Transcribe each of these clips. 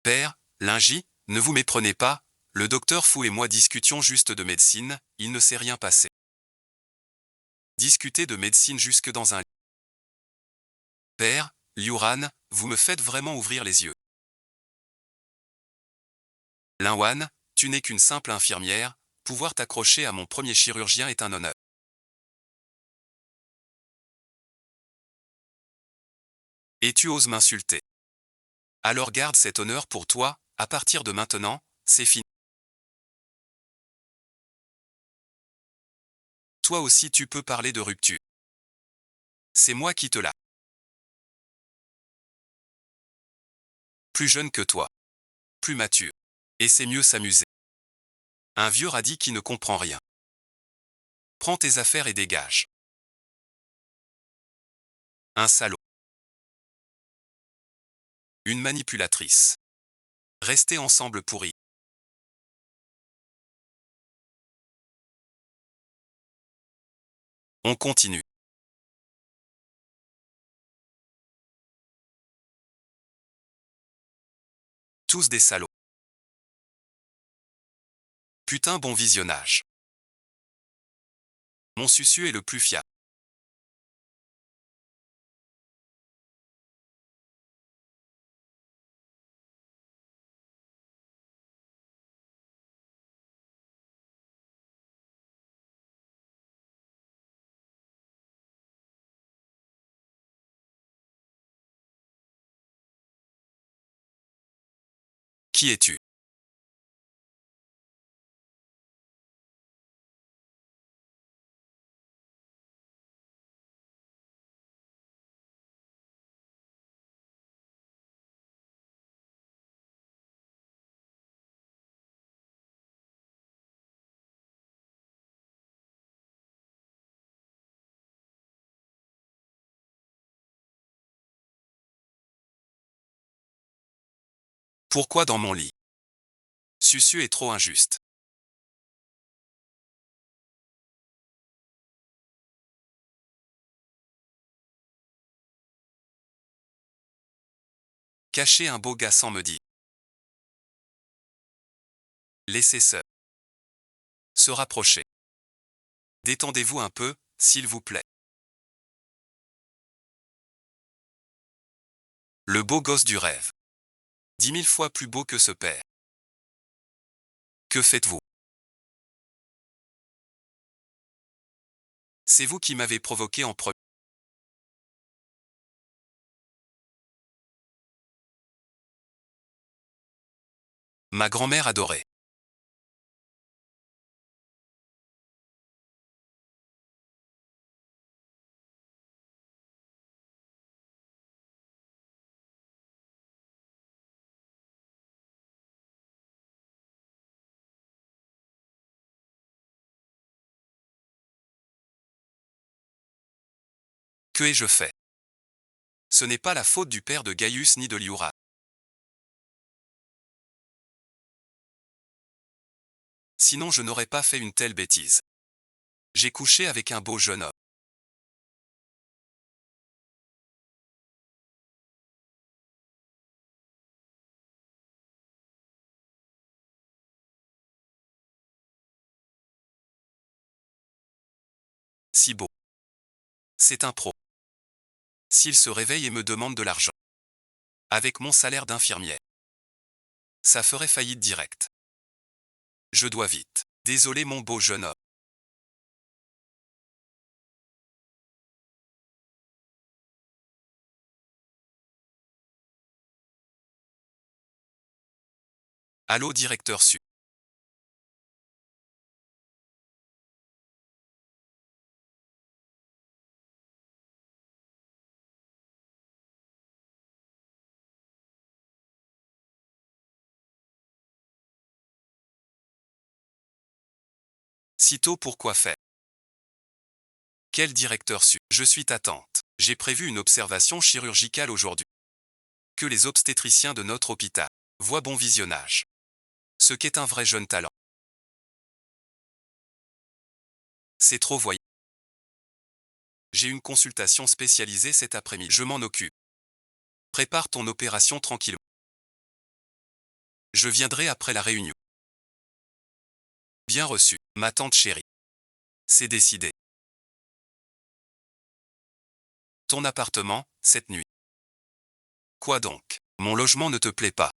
Père, Lingy, ne vous méprenez pas, le docteur Fou et moi discutions juste de médecine, il ne s'est rien passé. Discuter de médecine jusque dans un... Père, Liuran, vous me faites vraiment ouvrir les yeux. Linwan, tu n'es qu'une simple infirmière, pouvoir t'accrocher à mon premier chirurgien est un honneur. Et tu oses m'insulter. Alors garde cet honneur pour toi, à partir de maintenant, c'est fini. Toi aussi tu peux parler de rupture. C'est moi qui te l'a. Plus jeune que toi. Plus mature. Et c'est mieux s'amuser. Un vieux radis qui ne comprend rien. Prends tes affaires et dégage. Un salaud. Une manipulatrice. Restez ensemble pourris. On continue. Tous des salauds. Putain bon visionnage. Mon susu est le plus fiable. Qui es-tu? Pourquoi dans mon lit? Susu est trop injuste. Cacher un beau gars sans me dire. Laissez seul. Se rapprocher. Détendez-vous un peu, s'il vous plaît. Le beau gosse du rêve. 10 000 fois plus beau que ce père. Que faites-vous? C'est vous qui m'avez provoqué en premier. Ma grand-mère adorait. Que ai-je fait? Ce n'est pas la faute du père de Gaius ni de Liura. Sinon je n'aurais pas fait une telle bêtise. J'ai couché avec un beau jeune homme. Si beau. C'est un pro. S'il se réveille et me demande de l'argent. Avec mon salaire d'infirmière. Ça ferait faillite directe. Je dois vite. Désolé mon beau jeune homme. Allô directeur Su. Sitôt pourquoi faire? Quel directeur Su? Je suis ta tante. J'ai prévu une observation chirurgicale aujourd'hui. Que les obstétriciens de notre hôpital voient bon visionnage. Ce qu'est un vrai jeune talent. C'est trop voyant. J'ai une consultation spécialisée cet après-midi. Je m'en occupe. Prépare ton opération tranquillement. Je viendrai après la réunion. Bien reçu, ma tante chérie. C'est décidé. Ton appartement, cette nuit. Quoi donc? Mon logement ne te plaît pas?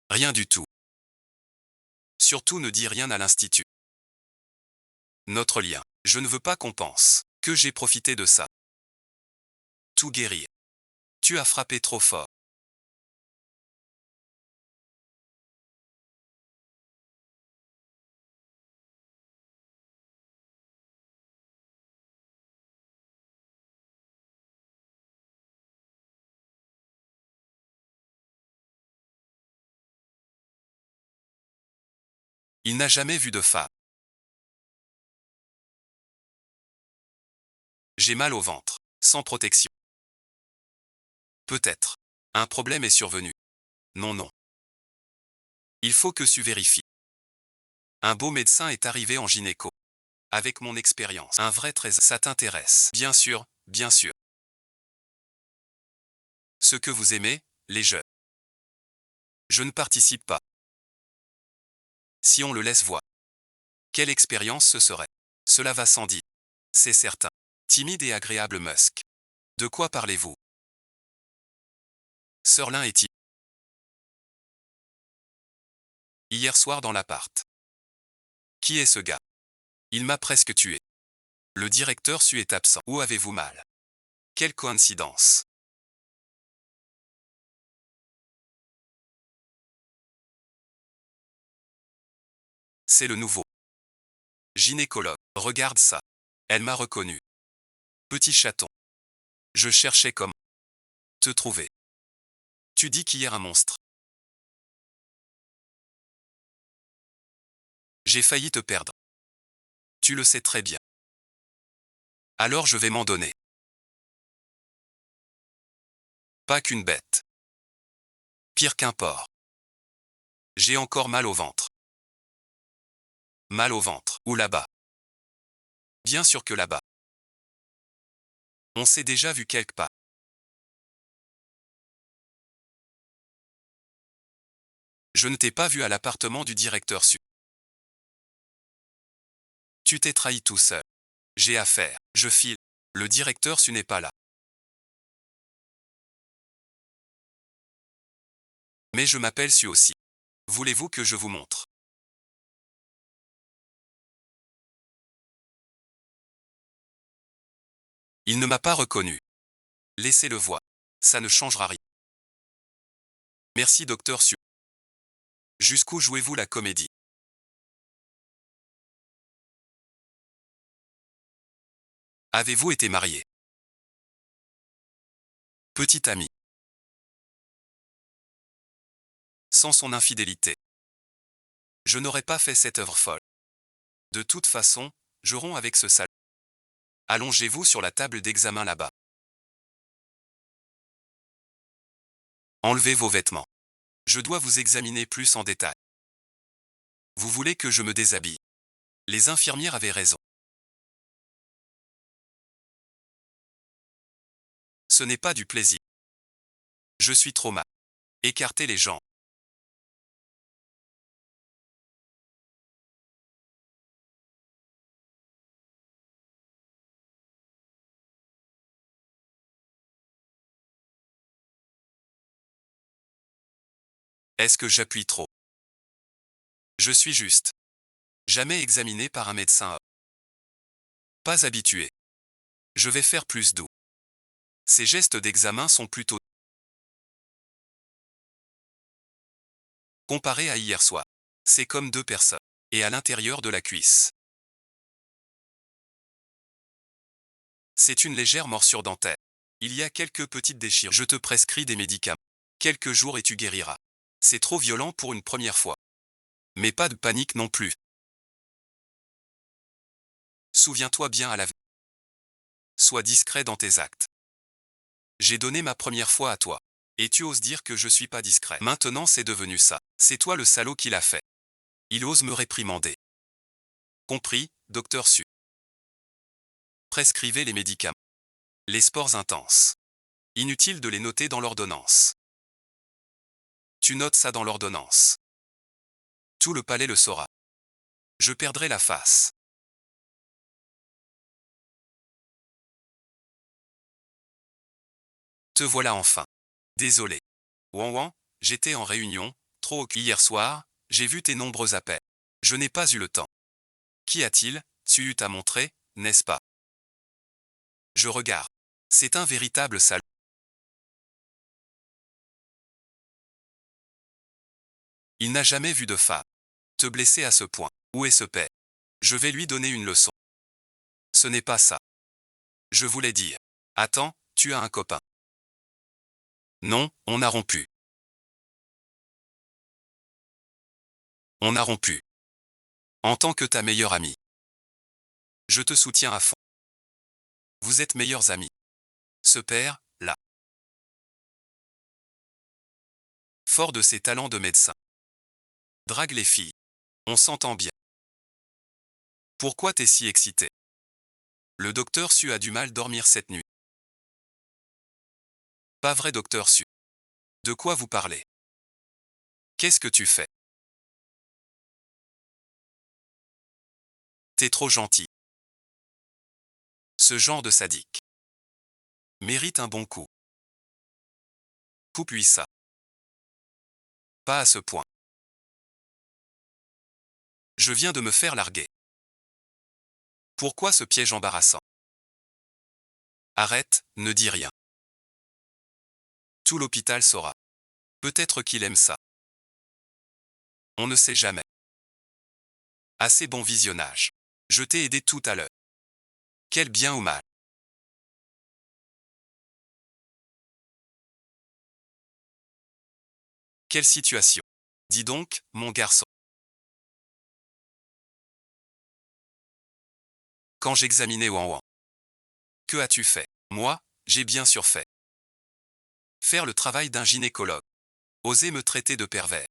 Rien du tout. Surtout ne dis rien à l'institut. Notre lien. Je ne veux pas qu'on pense que j'ai profité de ça. Tout guérir. Tu as frappé trop fort. Il n'a jamais vu de femme. J'ai mal au ventre. Sans protection. Peut-être. Un problème est survenu. Non, non. Il faut que tu vérifies. Un beau médecin est arrivé en gynéco. Avec mon expérience. Un vrai trésor. Ça t'intéresse. Bien sûr, bien sûr. Ce que vous aimez, les jeux. Je ne participe pas. Si on le laisse voir. Quelle expérience ce serait? Cela va sans dire. C'est certain. Timide et agréable Musk. De quoi parlez-vous? Sirlin est-il? Hier soir dans l'appart. Qui est ce gars? Il m'a presque tué. Le directeur Su est absent. Où avez-vous mal? Quelle coïncidence. C'est le nouveau gynécologue. Regarde ça. Elle m'a reconnu. Petit chaton. Je cherchais comment te trouver. Tu dis qu'hier un monstre. J'ai failli te perdre. Tu le sais très bien. Alors je vais m'en donner. Pas qu'une bête. Pire qu'un porc. J'ai encore mal au ventre. Mal au ventre. Ou là-bas? Bien sûr que là-bas. On s'est déjà vu quelque part. Je ne t'ai pas vu à l'appartement du directeur Su. Tu t'es trahi tout seul. J'ai affaire. Je file. Le directeur Su n'est pas là. Mais je m'appelle Su aussi. Voulez-vous que je vous montre? Il ne m'a pas reconnu. Laissez-le voir. Ça ne changera rien. Merci docteur Su. Jusqu'où jouez-vous la comédie? Avez-vous été marié? Petit ami. Sans son infidélité. Je n'aurais pas fait cette œuvre folle. De toute façon, je romps avec ce salaud. Allongez-vous sur la table d'examen là-bas. Enlevez vos vêtements. Je dois vous examiner plus en détail. Vous voulez que je me déshabille? Les infirmières avaient raison. Ce n'est pas du plaisir. Je suis trop mal. Écartez les jambes. Est-ce que j'appuie trop? Je suis juste. Jamais examiné par un médecin. Pas habitué. Je vais faire plus doux. Ces gestes d'examen sont plutôt comparés à hier soir. C'est comme deux personnes. Et à l'intérieur de la cuisse. C'est une légère morsure dentaire. Il y a quelques petites déchirures. Je te prescris des médicaments. Quelques jours et tu guériras. C'est trop violent pour une première fois. Mais pas de panique non plus. Souviens-toi bien à l'avenir. Sois discret dans tes actes. J'ai donné ma première fois à toi. Et tu oses dire que je suis pas discret. Maintenant c'est devenu ça. C'est toi le salaud qui l'a fait. Il ose me réprimander. Compris, docteur Su. Prescrivez les médicaments. Les sports intenses. Inutile de les noter dans l'ordonnance. Tu notes ça dans l'ordonnance. Tout le palais le saura. Je perdrai la face. Te voilà enfin. Désolé. Ouan ouan, j'étais en réunion, trop occupé. Hier soir, j'ai vu tes nombreux appels. Je n'ai pas eu le temps. Qu'y a-t-il? Tu t'as montré, n'est-ce pas? Je regarde. C'est un véritable salaud. Il n'a jamais vu de femme. Te blesser à ce point. Où est ce père? Je vais lui donner une leçon. Ce n'est pas ça. Je voulais dire. Attends, tu as un copain. Non, on a rompu. On a rompu. En tant que ta meilleure amie. Je te soutiens à fond. Vous êtes meilleurs amis. Ce père, là. Fort de ses talents de médecin. Drague les filles. On s'entend bien. Pourquoi t'es si excité? Le docteur Su a du mal dormir cette nuit. Pas vrai docteur Su. De quoi vous parlez? Qu'est-ce que tu fais? T'es trop gentil. Ce genre de sadique mérite un bon coup. Coupe-lui ça. Pas à ce point. Je viens de me faire larguer. Pourquoi ce piège embarrassant? Arrête, ne dis rien. Tout l'hôpital saura. Peut-être qu'il aime ça. On ne sait jamais. Assez bon visionnage. Je t'ai aidé tout à l'heure. Quel bien ou mal. Quelle situation. Dis donc, mon garçon. Quand j'examinais Ouan Ouan. Que as-tu fait? Moi, j'ai bien sûr fait. Faire le travail d'un gynécologue. Oser me traiter de pervers.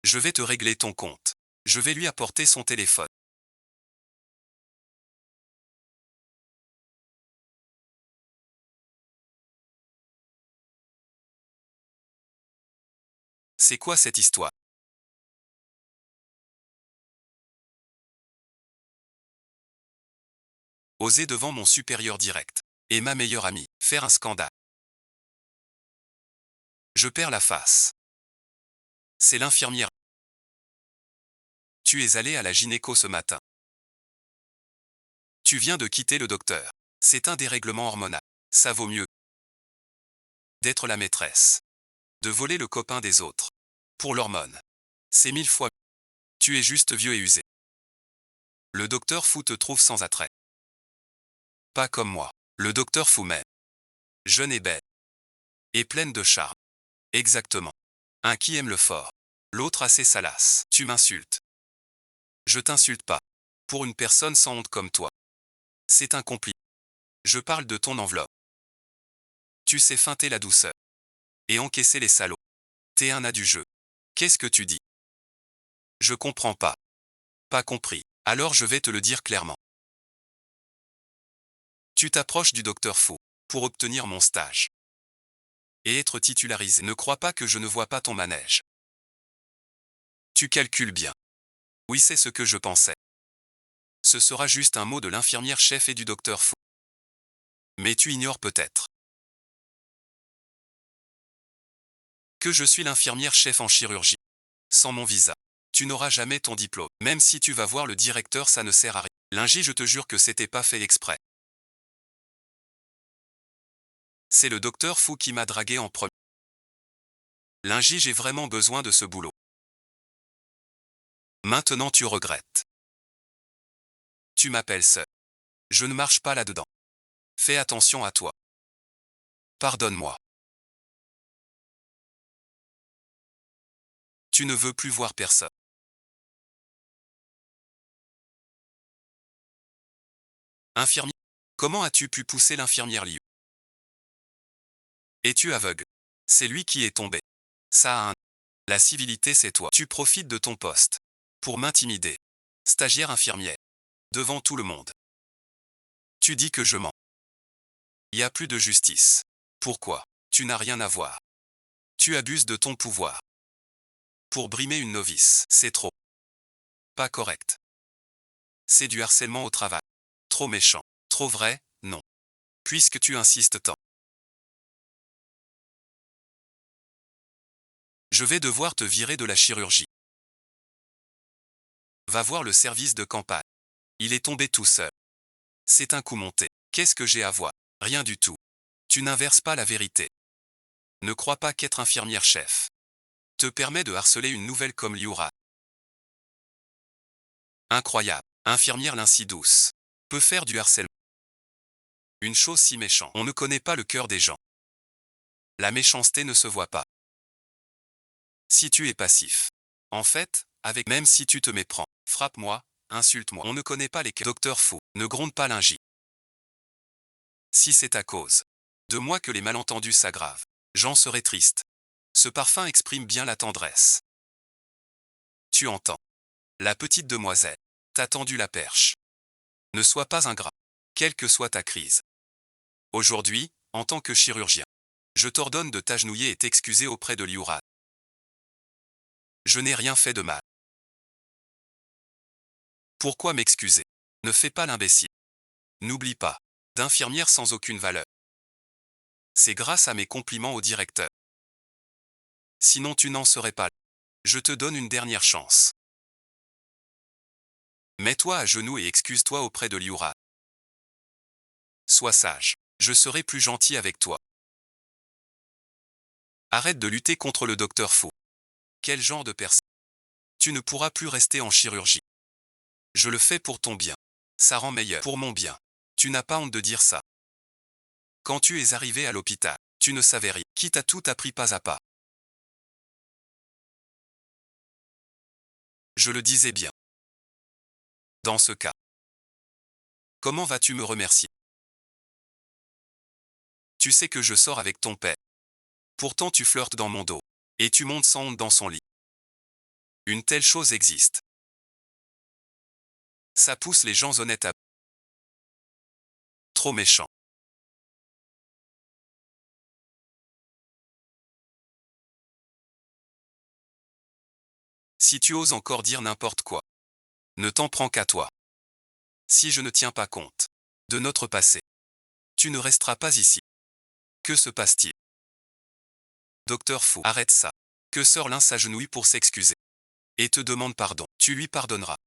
Je vais te régler ton compte. Je vais lui apporter son téléphone. C'est quoi cette histoire? Oser devant mon supérieur direct. Et ma meilleure amie. Faire un scandale. Je perds la face. C'est l'infirmière. Tu es allé à la gynéco ce matin. Tu viens de quitter le docteur. C'est un dérèglement hormonal. Ça vaut mieux d'être la maîtresse. De voler le copain des autres. Pour l'hormone. C'est 1000 fois. Tu es juste vieux et usé. Le docteur Fou te trouve sans attrait. Pas comme moi. Le docteur Fou même. Jeune et belle. Et pleine de charme. Exactement. Un qui aime le fort. L'autre assez salace. Tu m'insultes. Je t'insulte pas. Pour une personne sans honte comme toi. C'est un compliment. Je parle de ton enveloppe. Tu sais feinter la douceur. Et encaisser les salauds. T'es un as du jeu. Qu'est-ce que tu dis? Je comprends pas. Pas compris. Alors je vais te le dire clairement. Tu t'approches du docteur Fou. Pour obtenir mon stage. Et être titularisé. Ne crois pas que je ne vois pas ton manège. Tu calcules bien. Oui, c'est ce que je pensais. Ce sera juste un mot de l'infirmière chef et du docteur Fou. Mais tu ignores peut-être que je suis l'infirmière chef en chirurgie. Sans mon visa, tu n'auras jamais ton diplôme. Même si tu vas voir le directeur, ça ne sert à rien. Lingy, je te jure que c'était pas fait exprès. C'est le docteur Fou qui m'a dragué en premier. Lingy, j'ai vraiment besoin de ce boulot. Maintenant tu regrettes. Tu m'appelles sœur. Je ne marche pas là-dedans. Fais attention à toi. Pardonne-moi. Tu ne veux plus voir personne. Infirmière. Comment as-tu pu pousser l'infirmière Liu? Es-tu aveugle? C'est lui qui est tombé. Ça a un... La civilité, c'est toi. Tu profites de ton poste. Pour m'intimider. Stagiaire infirmière. Devant tout le monde. Tu dis que je mens. Il n'y a plus de justice. Pourquoi? Tu n'as rien à voir. Tu abuses de ton pouvoir. Pour brimer une novice, c'est trop. Pas correct. C'est du harcèlement au travail. Trop méchant. Trop vrai, non. Puisque tu insistes tant. Je vais devoir te virer de la chirurgie. Va voir le service de campagne. Il est tombé tout seul. C'est un coup monté. Qu'est-ce que j'ai à voir? Rien du tout. Tu n'inverses pas la vérité. Ne crois pas qu'être infirmière-chef te permet de harceler une nouvelle comme Liura. Incroyable. Infirmière l'insi douce peut faire du harcèlement. Une chose si méchante. On ne connaît pas le cœur des gens. La méchanceté ne se voit pas. Si tu es passif. En fait, avec même si tu te méprends, frappe-moi, insulte-moi. On ne connaît pas les cœurs. Docteur fou, ne gronde pas lingi. Si c'est à cause de moi que les malentendus s'aggravent, j'en serais triste. Ce parfum exprime bien la tendresse. Tu entends. La petite demoiselle t'a tendu la perche. Ne sois pas ingrat, quelle que soit ta crise. Aujourd'hui, en tant que chirurgien, je t'ordonne de t'agenouiller et t'excuser auprès de Liura. Je n'ai rien fait de mal. Pourquoi m'excuser? Ne fais pas l'imbécile. N'oublie pas, d'infirmière sans aucune valeur. C'est grâce à mes compliments au directeur. Sinon tu n'en serais pas là. Je te donne une dernière chance. Mets-toi à genoux et excuse-toi auprès de Liura. Sois sage. Je serai plus gentil avec toi. Arrête de lutter contre le docteur fou. Quel genre de personne? Tu ne pourras plus rester en chirurgie. Je le fais pour ton bien. Ça rend meilleur pour mon bien. Tu n'as pas honte de dire ça. Quand tu es arrivé à l'hôpital, tu ne savais rien. Qui t'a tout appris pas à pas. Je le disais bien. Dans ce cas, comment vas-tu me remercier? Tu sais que je sors avec ton père. Pourtant tu flirtes dans mon dos. Et tu montes sans honte dans son lit. Une telle chose existe. Ça pousse les gens honnêtes à... Trop méchant. Si tu oses encore dire n'importe quoi, ne t'en prends qu'à toi. Si je ne tiens pas compte de notre passé, tu ne resteras pas ici. Que se passe-t-il? Docteur fou, arrête ça. Que Sir Lin s'agenouille pour s'excuser. Et te demande pardon. Tu lui pardonneras.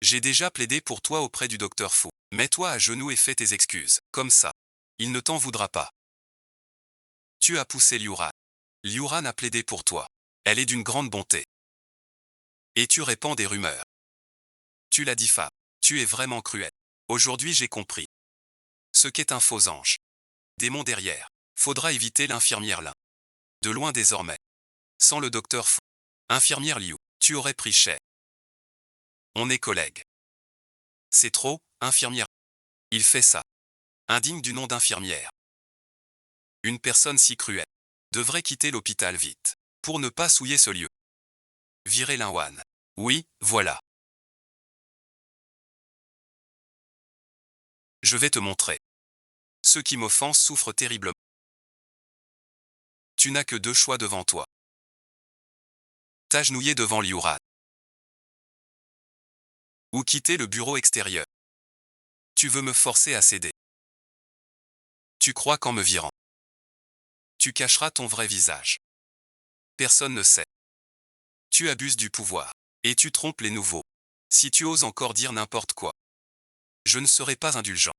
J'ai déjà plaidé pour toi auprès du docteur fou. Mets-toi à genoux et fais tes excuses. Comme ça. Il ne t'en voudra pas. Tu as poussé Liuran. Liuran a plaidé pour toi. Elle est d'une grande bonté. Et tu répands des rumeurs. Tu la diffames. Tu es vraiment cruel. Aujourd'hui j'ai compris. Ce qu'est un faux ange. Démon derrière. Faudra éviter l'infirmière Lin. De loin désormais. Sans le docteur fou. Infirmière Liu, tu aurais pris cher. On est collègues. C'est trop, infirmière. Il fait ça. Indigne du nom d'infirmière. Une personne si cruelle devrait quitter l'hôpital vite. Pour ne pas souiller ce lieu. Virer Linwan. Oui, voilà. Je vais te montrer. Ceux qui m'offensent souffrent terriblement. Tu n'as que deux choix devant toi. T'agenouiller devant Liuran. Ou quitter le bureau extérieur. Tu veux me forcer à céder. Tu crois qu'en me virant, tu cacheras ton vrai visage. Personne ne sait. Tu abuses du pouvoir. Et tu trompes les nouveaux. Si tu oses encore dire n'importe quoi, je ne serai pas indulgent.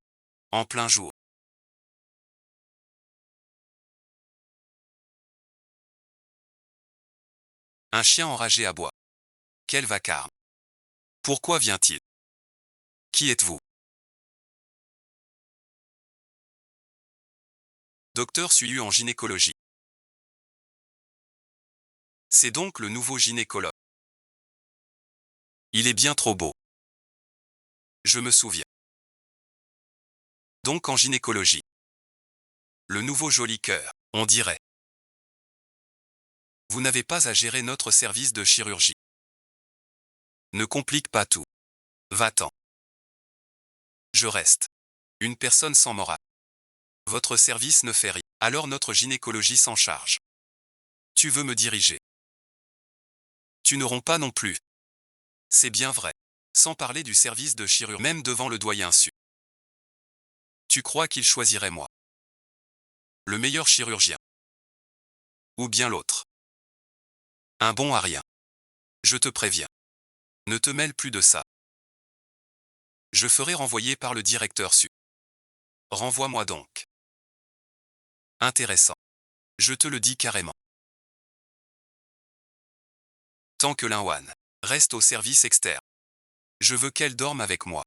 En plein jour. Un chien enragé aboie. Quel vacarme. Pourquoi vient-il? Qui êtes-vous? Docteur Suyu en gynécologie. C'est donc le nouveau gynécologue. Il est bien trop beau. Je me souviens. Donc en gynécologie. Le nouveau joli cœur, on dirait. Vous n'avez pas à gérer notre service de chirurgie. Ne complique pas tout. Va-t'en. Je reste. Une personne sans morale. Votre service ne fait rien. Alors notre gynécologie s'en charge. Tu veux me diriger. Tu n'auront pas non plus. C'est bien vrai. Sans parler du service de chirurgie, même devant le doyen Su. Tu crois qu'il choisirait moi? Le meilleur chirurgien. Ou bien l'autre. Un bon à rien. Je te préviens. Ne te mêle plus de ça. Je ferai renvoyer par le directeur Su. Renvoie-moi donc. Intéressant. Je te le dis carrément. Tant que Linwan reste au service externe. Je veux qu'elle dorme avec moi.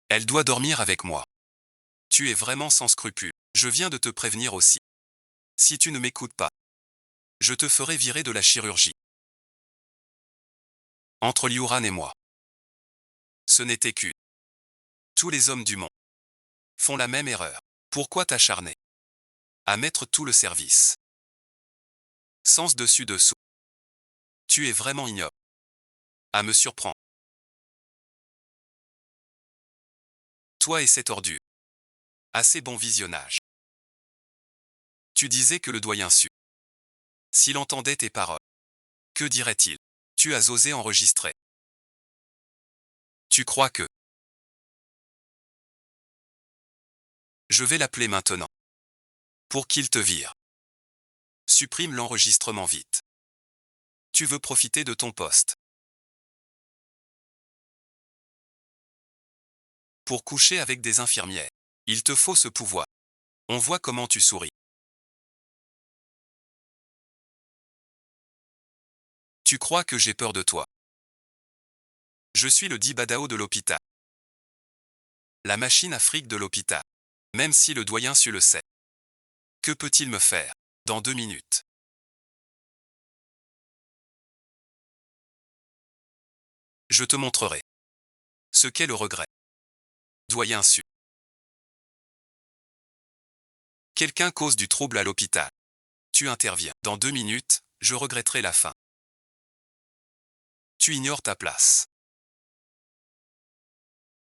Elle doit dormir avec moi. Tu es vraiment sans scrupules. Je viens de te prévenir aussi. Si tu ne m'écoutes pas, je te ferai virer de la chirurgie. Entre Liuran et moi. Ce n'était qu'une. Tous les hommes du monde font la même erreur. Pourquoi t'acharner à mettre tout le service sans dessus-dessous? Tu es vraiment ignoble. À me surprendre. Toi et cette ordure. Assez bon visionnage. Tu disais que le doyen Su. S'il entendait tes paroles, que dirait-il? Tu as osé enregistrer. Tu crois que... Je vais l'appeler maintenant. Pour qu'il te vire. Supprime l'enregistrement vite. Tu veux profiter de ton poste. Pour coucher avec des infirmières. Il te faut ce pouvoir. On voit comment tu souris. Tu crois que j'ai peur de toi. Je suis le Dibadao de l'hôpital. La machine Afrique de l'hôpital. Même si le doyen Su le sait. Que peut-il me faire dans 2 minutes? Je te montrerai ce qu'est le regret. Doyen Su. Quelqu'un cause du trouble à l'hôpital. Tu interviens. Dans 2 minutes, je regretterai la fin. Tu ignores ta place.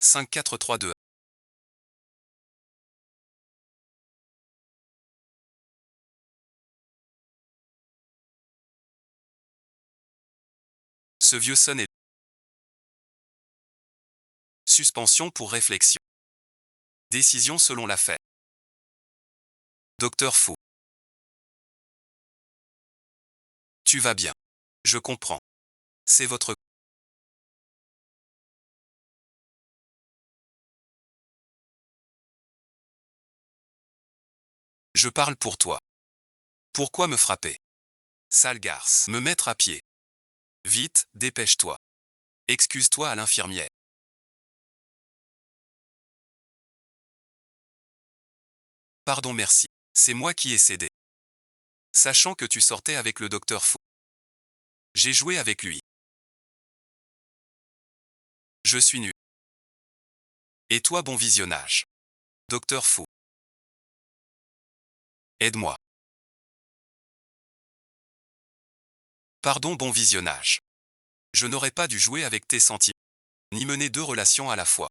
5 4 3 2 1. Ce vieux sonne est... Suspension pour réflexion. Décision selon l'affaire. Docteur Fou. Tu vas bien. Je comprends. C'est votre... Je parle pour toi. Pourquoi me frapper? Sale garce. Me mettre à pied. Vite, dépêche-toi. Excuse-toi à l'infirmière. Pardon, merci. C'est moi qui ai cédé. Sachant que tu sortais avec le docteur Fou. J'ai joué avec lui. Je suis nu. Et toi, bon visionnage. Docteur Fou. Aide-moi. Pardon, bon visionnage. Je n'aurais pas dû jouer avec tes sentiments, ni mener 2 relations à la fois.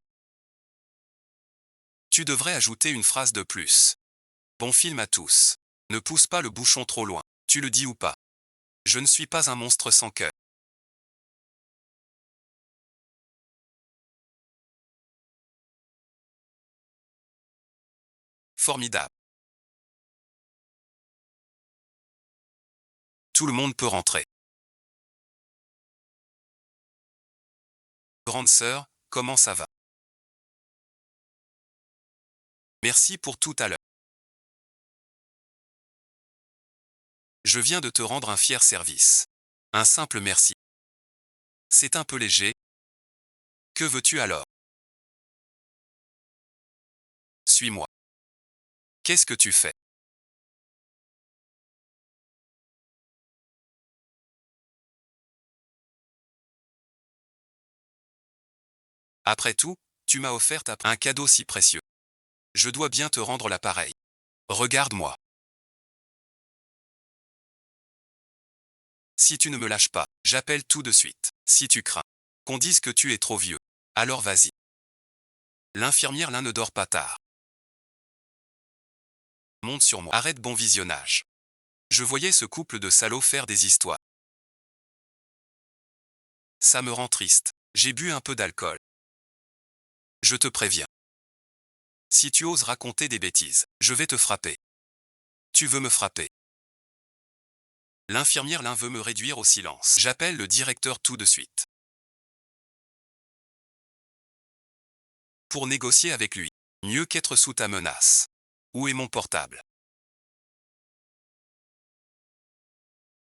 Tu devrais ajouter une phrase de plus. Bon film à tous. Ne pousse pas le bouchon trop loin. Tu le dis ou pas? Je ne suis pas un monstre sans cœur. Formidable. Tout le monde peut rentrer. Grande sœur, comment ça va? Merci pour tout à l'heure. Je viens de te rendre un fier service. Un simple merci. C'est un peu léger. Que veux-tu alors? Suis-moi. Qu'est-ce que tu fais? Après tout, tu m'as offert un cadeau si précieux. Je dois bien te rendre l'appareil. Regarde-moi. Si tu ne me lâches pas, j'appelle tout de suite. Si tu crains qu'on dise que tu es trop vieux, alors vas-y. L'infirmière l'un ne dort pas tard. Monte sur moi. Arrête bon visionnage. Je voyais ce couple de salauds faire des histoires. Ça me rend triste. J'ai bu un peu d'alcool. Je te préviens. Si tu oses raconter des bêtises, je vais te frapper. Tu veux me frapper. L'infirmière l'un veut me réduire au silence. J'appelle le directeur tout de suite. Pour négocier avec lui. Mieux qu'être sous ta menace. Où est mon portable?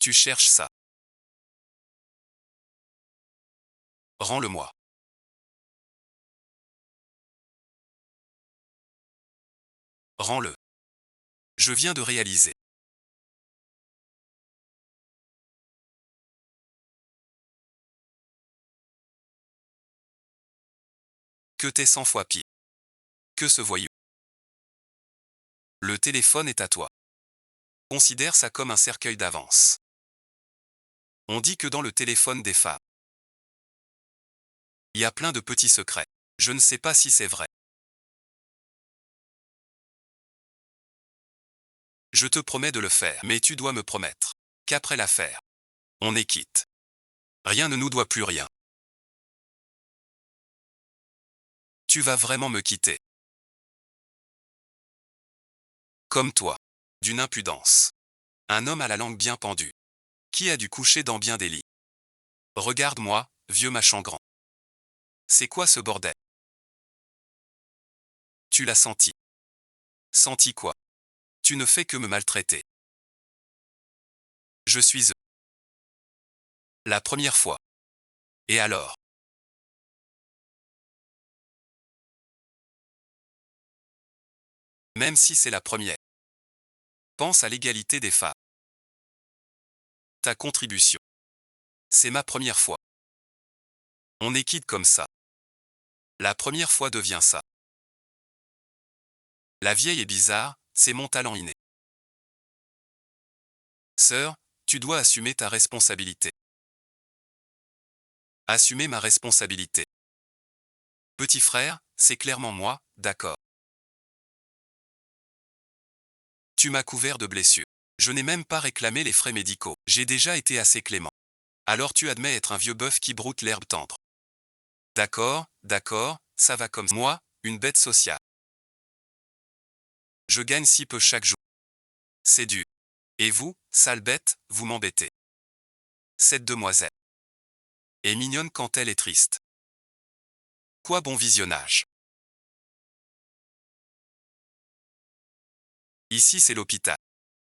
Tu cherches ça. Rends-le-moi. Rends-le. Je viens de réaliser. Que t'es 100 fois pire. Que ce voyou. Le téléphone est à toi. Considère ça comme un cercueil d'avance. On dit que dans le téléphone des femmes, il y a plein de petits secrets. Je ne sais pas si c'est vrai. Je te promets de le faire, mais tu dois me promettre qu'après l'affaire, on est quitte. Rien ne nous doit plus rien. Tu vas vraiment me quitter. Comme toi. D'une impudence. Un homme à la langue bien pendue. Qui a dû coucher dans bien des lits. Regarde-moi, vieux machin grand. C'est quoi ce bordel? Tu l'as senti. Senti quoi? Tu ne fais que me maltraiter. Je suis la première fois. Et alors? Même si c'est la première. Pense à l'égalité des femmes. Ta contribution. C'est ma première fois. On est quitte comme ça. La première fois devient ça. La vieille est bizarre, c'est mon talent inné. Sœur, tu dois assumer ta responsabilité. Assumer ma responsabilité. Petit frère, c'est clairement moi, d'accord. Tu m'as couvert de blessures. Je n'ai même pas réclamé les frais médicaux. J'ai déjà été assez clément. Alors tu admets être un vieux bœuf qui broute l'herbe tendre. D'accord, d'accord, ça va comme moi, une bête sociale. Je gagne si peu chaque jour. C'est dur. Et vous, sale bête, vous m'embêtez. Cette demoiselle est mignonne quand elle est triste. Quoi bon visionnage. Ici c'est l'hôpital.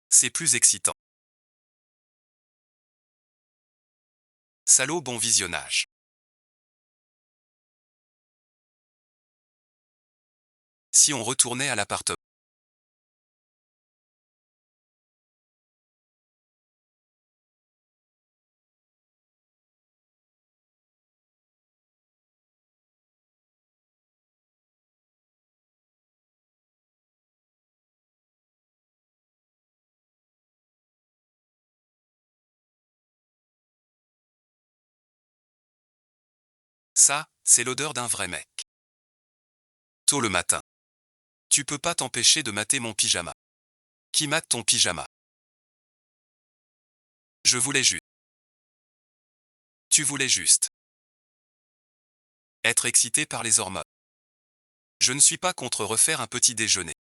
C'est plus excitant. Salaud bon visionnage. Si on retournait à l'appartement. Ça, c'est l'odeur d'un vrai mec. Tôt le matin. Tu peux pas t'empêcher de mater mon pyjama. Qui mate ton pyjama? Je voulais juste. Tu voulais juste. Être excité par les hormones. Je ne suis pas contre refaire un petit déjeuner.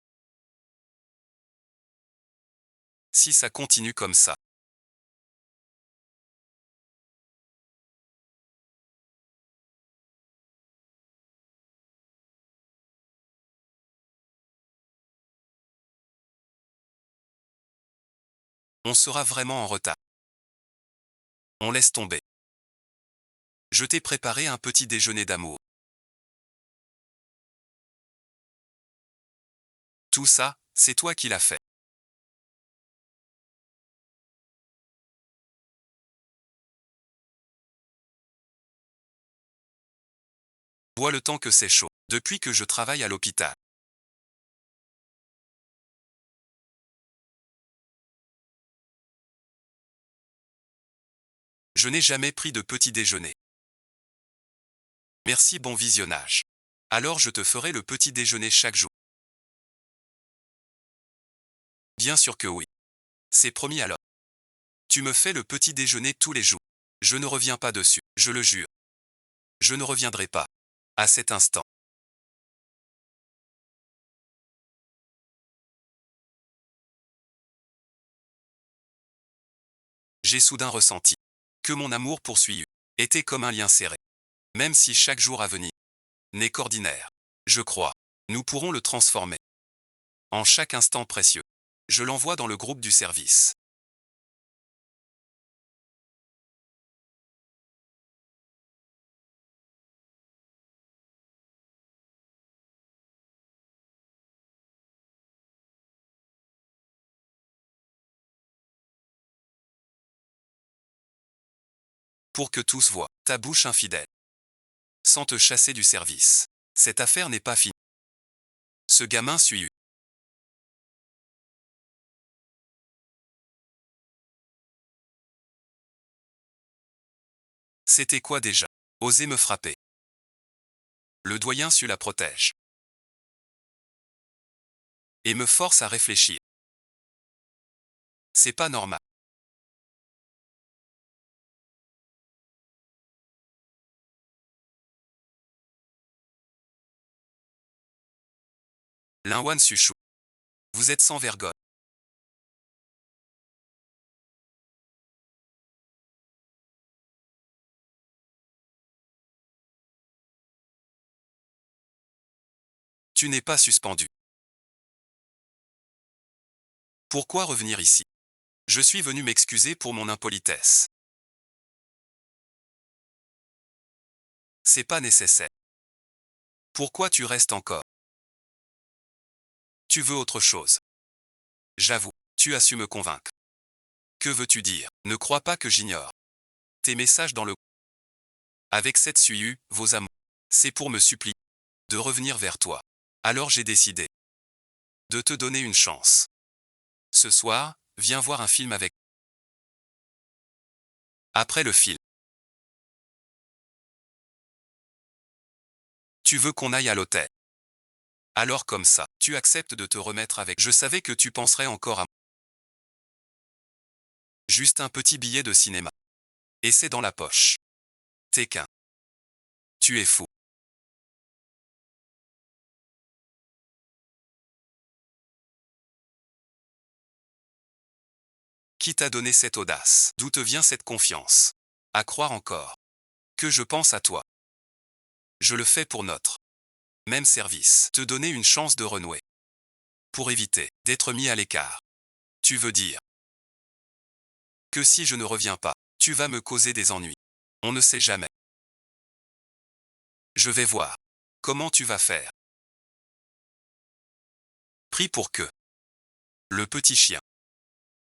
Si ça continue comme ça. On sera vraiment en retard. On laisse tomber. Je t'ai préparé un petit déjeuner d'amour. Tout ça, c'est toi qui l'as fait. Bois le temps que c'est chaud. Depuis que je travaille à l'hôpital. Je n'ai jamais pris de petit déjeuner. Merci bon visionnage. Alors je te ferai le petit déjeuner chaque jour. Bien sûr que oui. C'est promis alors. Tu me fais le petit déjeuner tous les jours. Je ne reviens pas dessus, je le jure. Je ne reviendrai pas. À cet instant. J'ai soudain ressenti que mon amour pour Suyu était comme un lien serré. Même si chaque jour à venir n'est qu'ordinaire. Je crois. Nous pourrons le transformer. En chaque instant précieux. Je l'envoie dans le groupe du service. Pour que tous voient ta bouche infidèle. Sans te chasser du service. Cette affaire n'est pas finie. Ce gamin Suyu. C'était quoi déjà? Oser me frapper. Le doyen Su la protège. Et me force à réfléchir. C'est pas normal. Linwan Suchou. Vous êtes sans vergogne. Tu n'es pas suspendu. Pourquoi revenir ici? Je suis venu m'excuser pour mon impolitesse. C'est pas nécessaire. Pourquoi tu restes encore? Tu veux autre chose. J'avoue, tu as su me convaincre. Que veux-tu dire? Ne crois pas que j'ignore tes messages dans le... Avec cette Suyu, vos amours. C'est pour me supplier de revenir vers toi. Alors j'ai décidé de te donner une chance. Ce soir, viens voir un film avec... Après le film. Tu veux qu'on aille à l'hôtel? Alors comme ça, tu acceptes de te remettre avec... Je savais que tu penserais encore à... Juste un petit billet de cinéma. Et c'est dans la poche. T'es qu'un. Tu es fou. Qui t'a donné cette audace? D'où te vient cette confiance? À croire encore que je pense à toi. Je le fais pour notre même service. Te donner une chance de renouer. Pour éviter d'être mis à l'écart. Tu veux dire que si je ne reviens pas, tu vas me causer des ennuis. On ne sait jamais. Je vais voir comment tu vas faire. Prie pour que le petit chien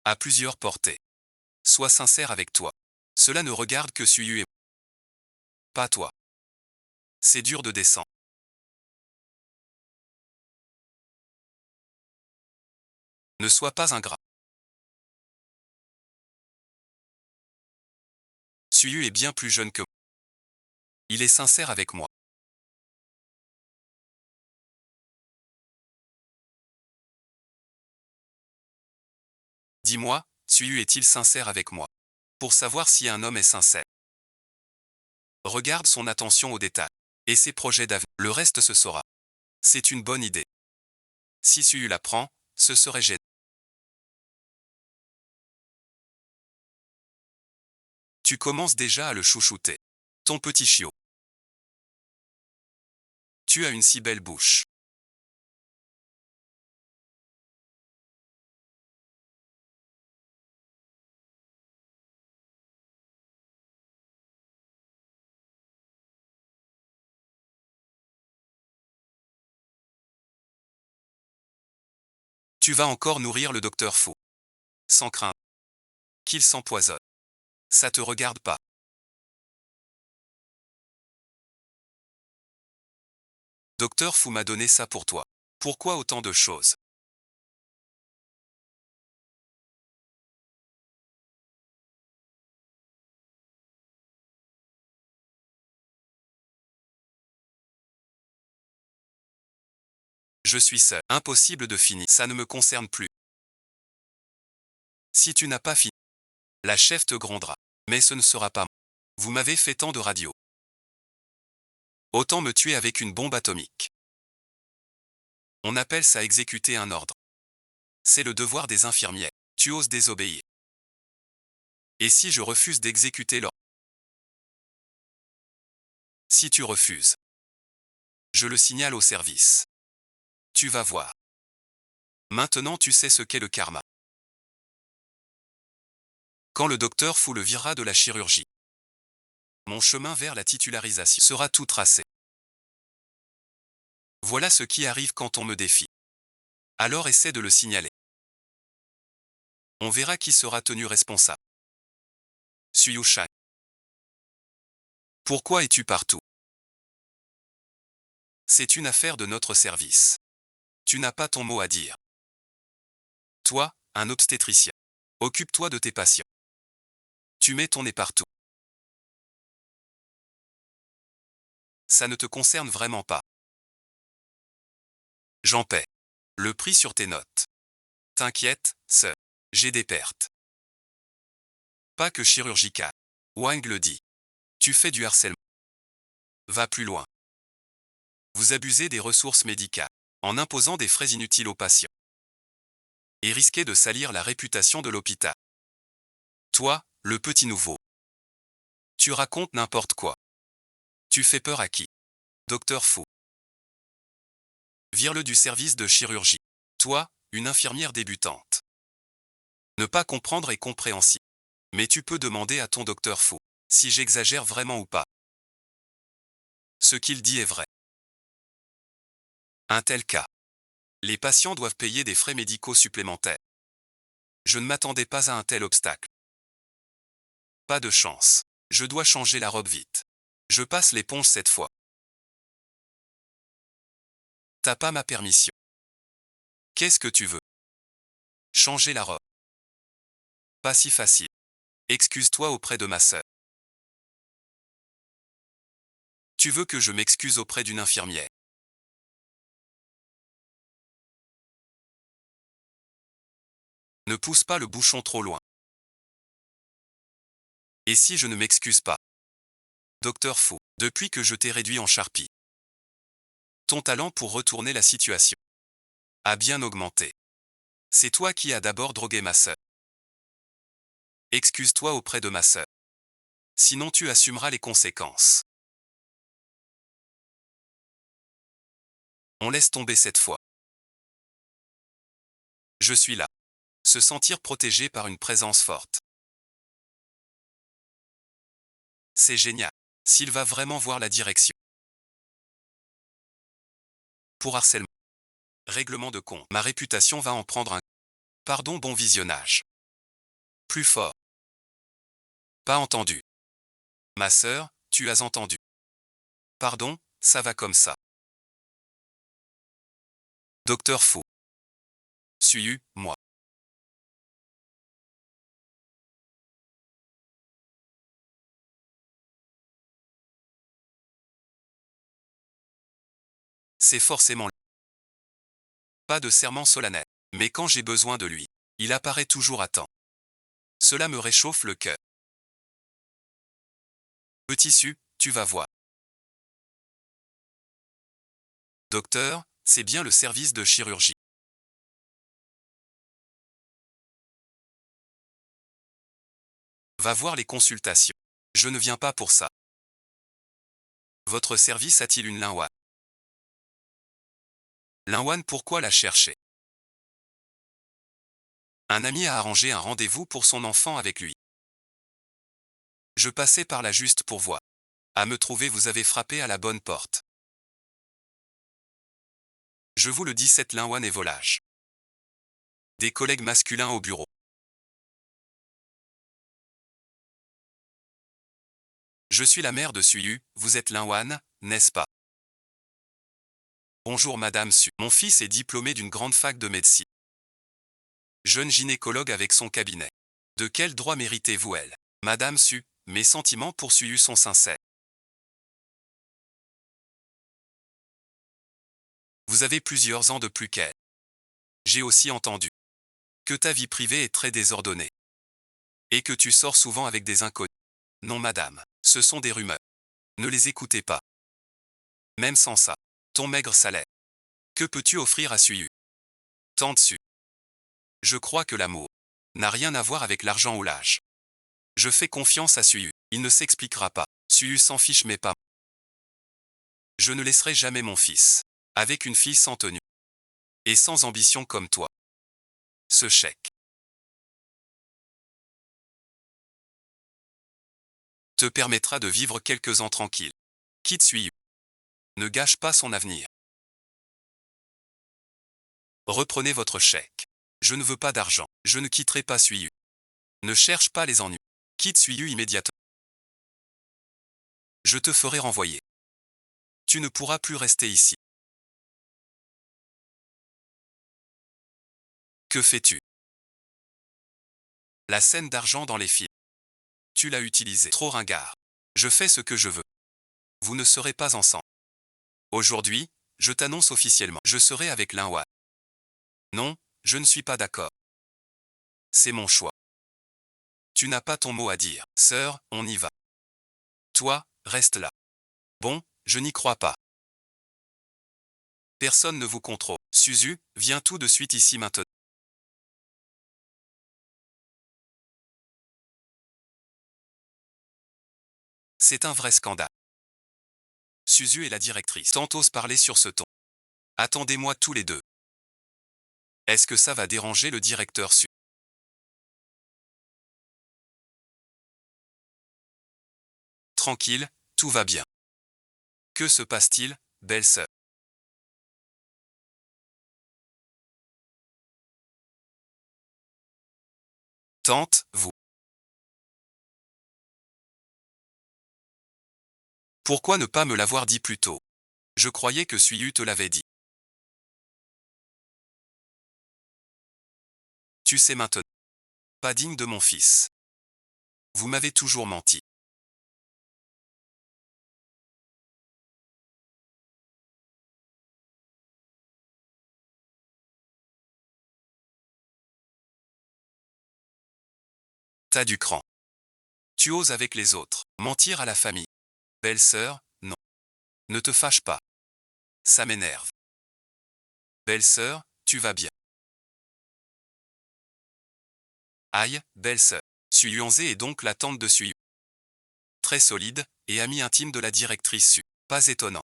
a plusieurs portées. Sois sincère avec toi. Cela ne regarde que Suyu et pas toi. C'est dur de descendre. Ne sois pas ingrat. Suyu est bien plus jeune que moi. Il est sincère avec moi. Dis-moi, Suyu est-il sincère avec moi? Pour savoir si un homme est sincère. Regarde son attention aux détails. Et ses projets d'avenir. Le reste se saura. C'est une bonne idée. Si Suyu l'apprend, ce serait gênant. Tu commences déjà à le chouchouter. Ton petit chiot. Tu as une si belle bouche. Tu vas encore nourrir le docteur Fou. Sans crainte qu'il s'empoisonne. Ça te regarde pas. Docteur Fou m'a donné ça pour toi. Pourquoi autant de choses? Je suis seul. Impossible de finir. Ça ne me concerne plus. Si tu n'as pas fini, La chef te grondera. Mais ce ne sera pas moi. Vous m'avez fait tant de radio. Autant me tuer avec une bombe atomique. On appelle ça exécuter un ordre. C'est le devoir des infirmières. Tu oses désobéir. Et si je refuse d'exécuter l'ordre? Si tu refuses, je le signale au service. Tu vas voir. Maintenant tu sais ce qu'est le karma. Quand le docteur Fu le virera de la chirurgie, mon chemin vers la titularisation sera tout tracé. Voilà ce qui arrive quand on me défie. Alors essaie de le signaler. On verra qui sera tenu responsable. Suyu Shang. Pourquoi es-tu partout? C'est une affaire de notre service. Tu n'as pas ton mot à dire. Toi, un obstétricien. Occupe-toi de tes patients. Tu mets ton nez partout. Ça ne te concerne vraiment pas. J'en paie. Le prix sur tes notes. T'inquiète, sœur. J'ai des pertes. Pas que chirurgicales. Wang le dit. Tu fais du harcèlement. Va plus loin. Vous abusez des ressources médicales, en imposant des frais inutiles aux patients. Et risquez de salir la réputation de l'hôpital. Toi, le petit nouveau. Tu racontes n'importe quoi. Tu fais peur à qui? Docteur Fu. Vire-le du service de chirurgie. Toi, une infirmière débutante. Ne pas comprendre est compréhensible. Mais tu peux demander à ton docteur Fu si j'exagère vraiment ou pas. Ce qu'il dit est vrai. Un tel cas. Les patients doivent payer des frais médicaux supplémentaires. Je ne m'attendais pas à un tel obstacle. Pas de chance. Je dois changer la robe vite. Je passe l'éponge cette fois. T'as pas ma permission. Qu'est-ce que tu veux? Changer la robe. Pas si facile. Excuse-toi auprès de ma sœur. Tu veux que je m'excuse auprès d'une infirmière? Ne pousse pas le bouchon trop loin. Et si je ne m'excuse pas? Docteur Fu, depuis que je t'ai réduit en charpie, ton talent pour retourner la situation a bien augmenté. C'est toi qui as d'abord drogué ma sœur. Excuse-toi auprès de ma sœur. Sinon tu assumeras les conséquences. On laisse tomber cette fois. Je suis là. Se sentir protégé par une présence forte. C'est génial. S'il va vraiment voir la direction. Pour harcèlement. Règlement de compte. Ma réputation va en prendre un. Pardon, bon visionnage. Plus fort. Pas entendu. Ma sœur, tu as entendu. Pardon, ça va comme ça. Docteur Fu. Suyu, moi. C'est forcément lui. Pas de serment solennel. Mais quand j'ai besoin de lui, il apparaît toujours à temps. Cela me réchauffe le cœur. Petit Su, tu vas voir. Docteur, c'est bien le service de chirurgie. Va voir les consultations. Je ne viens pas pour ça. Votre service a-t-il une Linwan? Linwan, pourquoi la chercher? Un ami a arrangé un rendez-vous pour son enfant avec lui. Je passais par là juste pour voir. À me trouver, vous avez frappé à la bonne porte. Je vous le dis, cette Linwan est volage. Des collègues masculins au bureau. Je suis la mère de Suyu, vous êtes Linwan, n'est-ce pas? Bonjour Madame Su. Mon fils est diplômé d'une grande fac de médecine. Jeune gynécologue avec son cabinet. De quel droit méritez-vous elle? Madame Su, mes sentiments pour Suyu sont sincères. Vous avez plusieurs ans de plus qu'elle. J'ai aussi entendu que ta vie privée est très désordonnée. Et que tu sors souvent avec des inconnus. Non madame, ce sont des rumeurs. Ne les écoutez pas. Même sans ça, ton maigre salaire. Que peux-tu offrir à Suyu? Tant dessus. Je crois que l'amour n'a rien à voir avec l'argent ou l'âge. Je fais confiance à Suyu, il ne s'expliquera pas. Suyu s'en fiche mais pas. Je ne laisserai jamais mon fils avec une fille sans tenue et sans ambition comme toi. Ce chèque te permettra de vivre quelques ans tranquilles. Quitte Suyu. Ne gâche pas son avenir. Reprenez votre chèque. Je ne veux pas d'argent. Je ne quitterai pas Suyu. Ne cherche pas les ennuis. Quitte Suyu immédiatement. Je te ferai renvoyer. Tu ne pourras plus rester ici. Que fais-tu? La scène d'argent dans les films. Tu l'as utilisée. Trop ringard. Je fais ce que je veux. Vous ne serez pas ensemble. Aujourd'hui, je t'annonce officiellement. Je serai avec Linhua. Non, je ne suis pas d'accord. C'est mon choix. Tu n'as pas ton mot à dire. Sœur, on y va. Toi, reste là. Bon, je n'y crois pas. Personne ne vous contrôle. Suzu, viens tout de suite ici maintenant. C'est un vrai scandale. Suzu est la directrice. Tant ose parler sur ce ton. Attendez-moi tous les deux. Est-ce que ça va déranger le directeur Su? Tranquille, tout va bien. Que se passe-t-il, belle sœur? Tante, vous. Pourquoi ne pas me l'avoir dit plus tôt? Je croyais que Suyu te l'avait dit. Tu sais maintenant. Pas digne de mon fils. Vous m'avez toujours menti. T'as du cran. Tu oses avec les autres. Mentir à la famille. Belle sœur, non. Ne te fâche pas. Ça m'énerve. Belle sœur, tu vas bien. Aïe, belle sœur. Suyuanze est donc la tante de Suyu. Très solide, et amie intime de la directrice Su. Pas étonnant.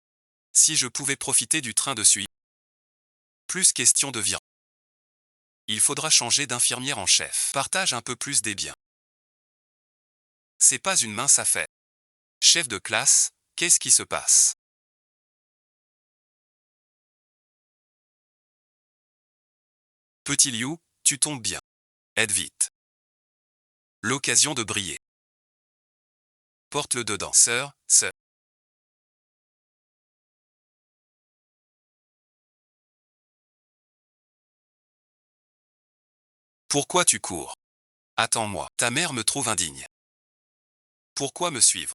Si je pouvais profiter du train de Suyu. Plus question de virer. Il faudra changer d'infirmière en chef. Partage un peu plus des biens. C'est pas une mince affaire. Chef de classe, qu'est-ce qui se passe? Petit Liu, tu tombes bien. Aide vite. L'occasion de briller. Porte-le dedans. Sœur, sœur. Pourquoi tu cours? Attends-moi. Ta mère me trouve indigne. Pourquoi me suivre?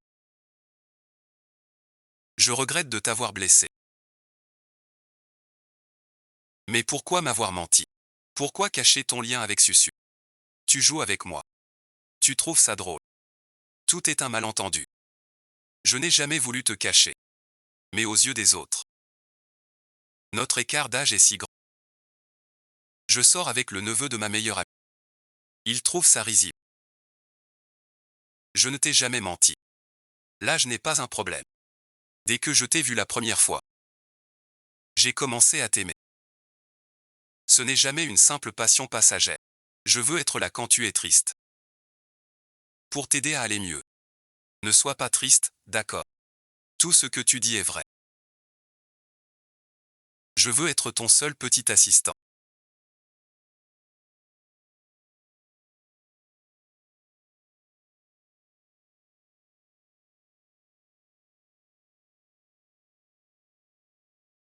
Je regrette de t'avoir blessé. Mais pourquoi m'avoir menti? Pourquoi cacher ton lien avec Susu? Tu joues avec moi. Tu trouves ça drôle. Tout est un malentendu. Je n'ai jamais voulu te cacher. Mais aux yeux des autres. Notre écart d'âge est si grand. Je sors avec le neveu de ma meilleure amie. Il trouve ça risible. Je ne t'ai jamais menti. L'âge n'est pas un problème. Dès que je t'ai vu la première fois, j'ai commencé à t'aimer. Ce n'est jamais une simple passion passagère. Je veux être là quand tu es triste. Pour t'aider à aller mieux. Ne sois pas triste, d'accord. Tout ce que tu dis est vrai. Je veux être ton seul petit assistant.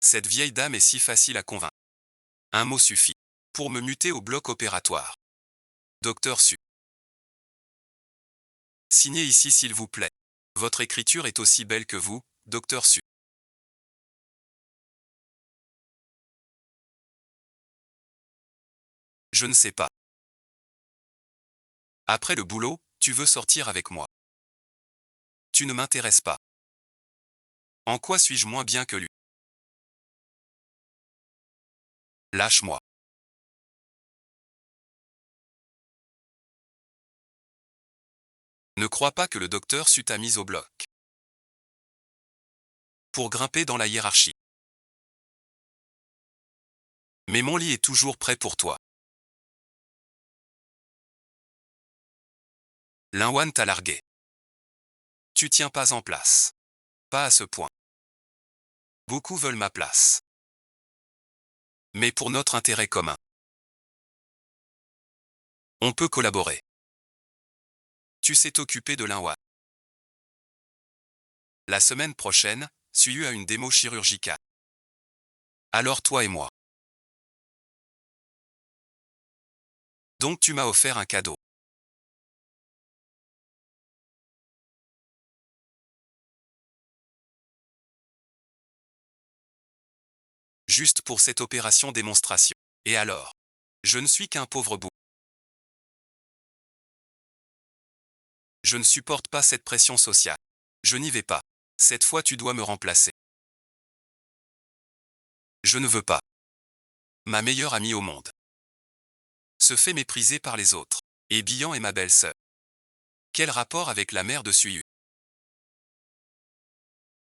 Cette vieille dame est si facile à convaincre. Un mot suffit. Pour me muter au bloc opératoire. Docteur Su. Signez ici s'il vous plaît. Votre écriture est aussi belle que vous, Docteur Su. Je ne sais pas. Après le boulot, tu veux sortir avec moi. Tu ne m'intéresses pas. En quoi suis-je moins bien que lui? Lâche-moi. Ne crois pas que le docteur Su t'a mise au bloc. Pour grimper dans la hiérarchie. Mais mon lit est toujours prêt pour toi. Linwan t'a largué. Tu tiens pas en place. Pas à ce point. Beaucoup veulent ma place. Mais pour notre intérêt commun. On peut collaborer. Tu sais t'occuper de Linwan. La semaine prochaine, Suyu a une démo chirurgicale. Alors toi et moi. Donc tu m'as offert un cadeau. Juste pour cette opération démonstration. Et alors? Je ne suis qu'un pauvre bout. Je ne supporte pas cette pression sociale. Je n'y vais pas. Cette fois tu dois me remplacer. Je ne veux pas. Ma meilleure amie au monde se fait mépriser par les autres. Et Bian est ma belle-sœur. Quel rapport avec la mère de Suyu?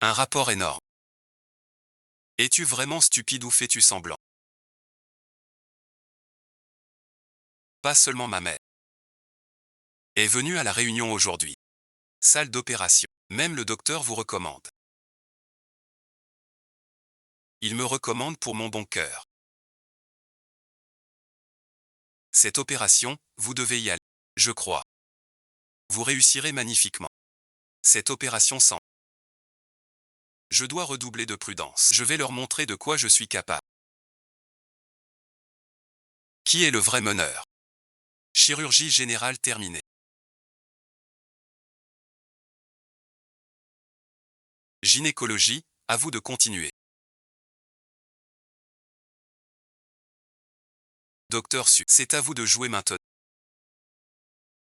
Un rapport énorme. Es-tu vraiment stupide ou fais-tu semblant? Pas seulement ma mère est venue à la réunion aujourd'hui. Salle d'opération. Même le docteur vous recommande. Il me recommande pour mon bon cœur. Cette opération, vous devez y aller. Je crois. Vous réussirez magnifiquement. Cette opération sans. Je dois redoubler de prudence. Je vais leur montrer de quoi je suis capable. Qui est le vrai meneur? Chirurgie générale terminée. Gynécologie, à vous de continuer. Docteur Su, c'est à vous de jouer maintenant.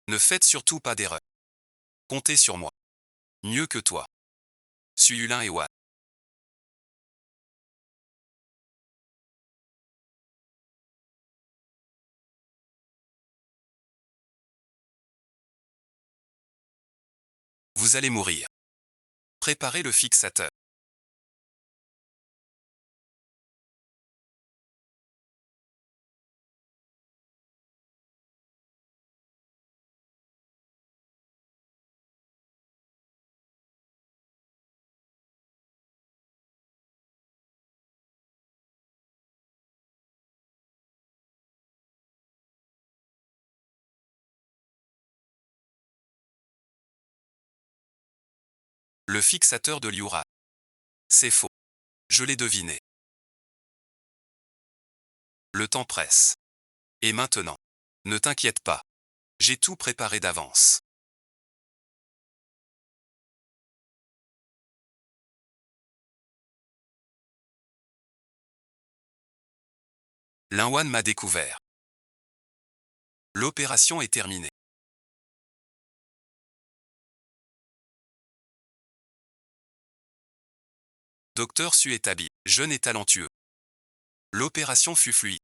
Ne faites surtout pas d'erreur. Comptez sur moi. Mieux que toi. Suyulin et Wan. Vous allez mourir. Préparez le fixateur. Le fixateur de Liura. C'est faux. Je l'ai deviné. Le temps presse. Et maintenant? Ne t'inquiète pas. J'ai tout préparé d'avance. Linwan m'a découvert. L'opération est terminée. Docteur Su est habile, jeune et talentueux. L'opération fut fluide.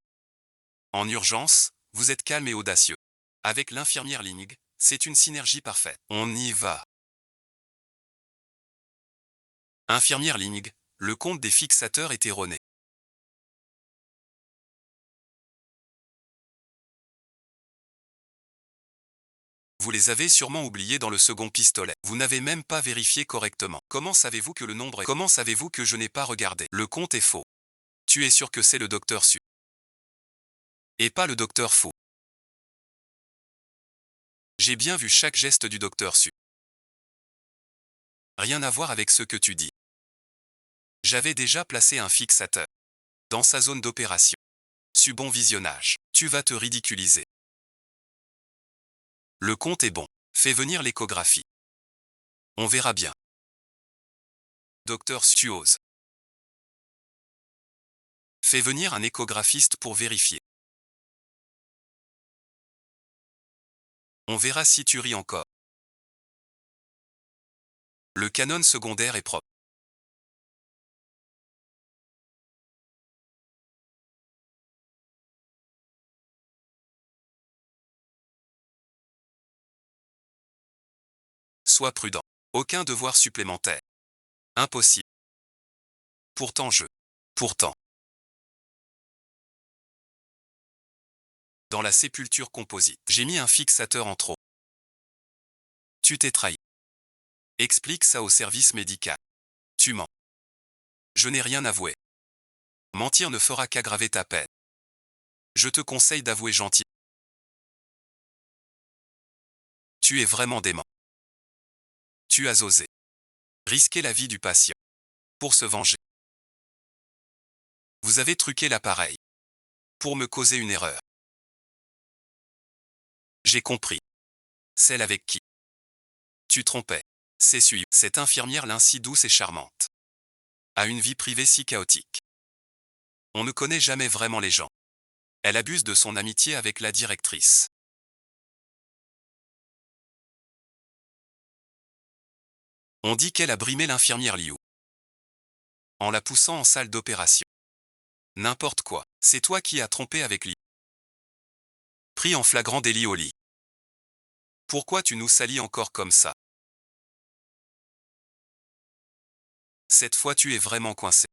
En urgence, vous êtes calme et audacieux. Avec l'infirmière Ling, c'est une synergie parfaite. On y va. Infirmière Ling, le compte des fixateurs est erroné. Vous les avez sûrement oubliés dans le second pistolet. Vous n'avez même pas vérifié correctement. Comment savez-vous que le nombre est... Comment savez-vous que je n'ai pas regardé? Le compte est faux. Tu es sûr que c'est le docteur Su. Et pas le docteur Fou. J'ai bien vu chaque geste du docteur Su. Rien à voir avec ce que tu dis. J'avais déjà placé un fixateur dans sa zone d'opération. Su bon visionnage. Tu vas te ridiculiser. Le compte est bon. Fais venir l'échographie. On verra bien. Docteur Stuose. Fais venir un échographiste pour vérifier. On verra si tu ris encore. Le canon secondaire est propre. Sois prudent. Aucun devoir supplémentaire. Impossible. Pourtant je. Pourtant. Dans la sépulture composite, j'ai mis un fixateur en trop. Tu t'es trahi. Explique ça au service médical. Tu mens. Je n'ai rien avoué. Mentir ne fera qu'aggraver ta peine. Je te conseille d'avouer gentil. Tu es vraiment dément. Tu as osé risquer la vie du patient pour se venger. Vous avez truqué l'appareil pour me causer une erreur. J'ai compris. Celle avec qui tu trompais. C'est suivre. Cette infirmière l'un si douce et charmante a une vie privée si chaotique. On ne connaît jamais vraiment les gens. Elle abuse de son amitié avec la directrice. On dit qu'elle a brimé l'infirmière Liu en la poussant en salle d'opération. N'importe quoi. C'est toi qui as trompé avec Liu. Pris en flagrant délit au lit. Pourquoi tu nous salis encore comme ça? Cette fois tu es vraiment coincé.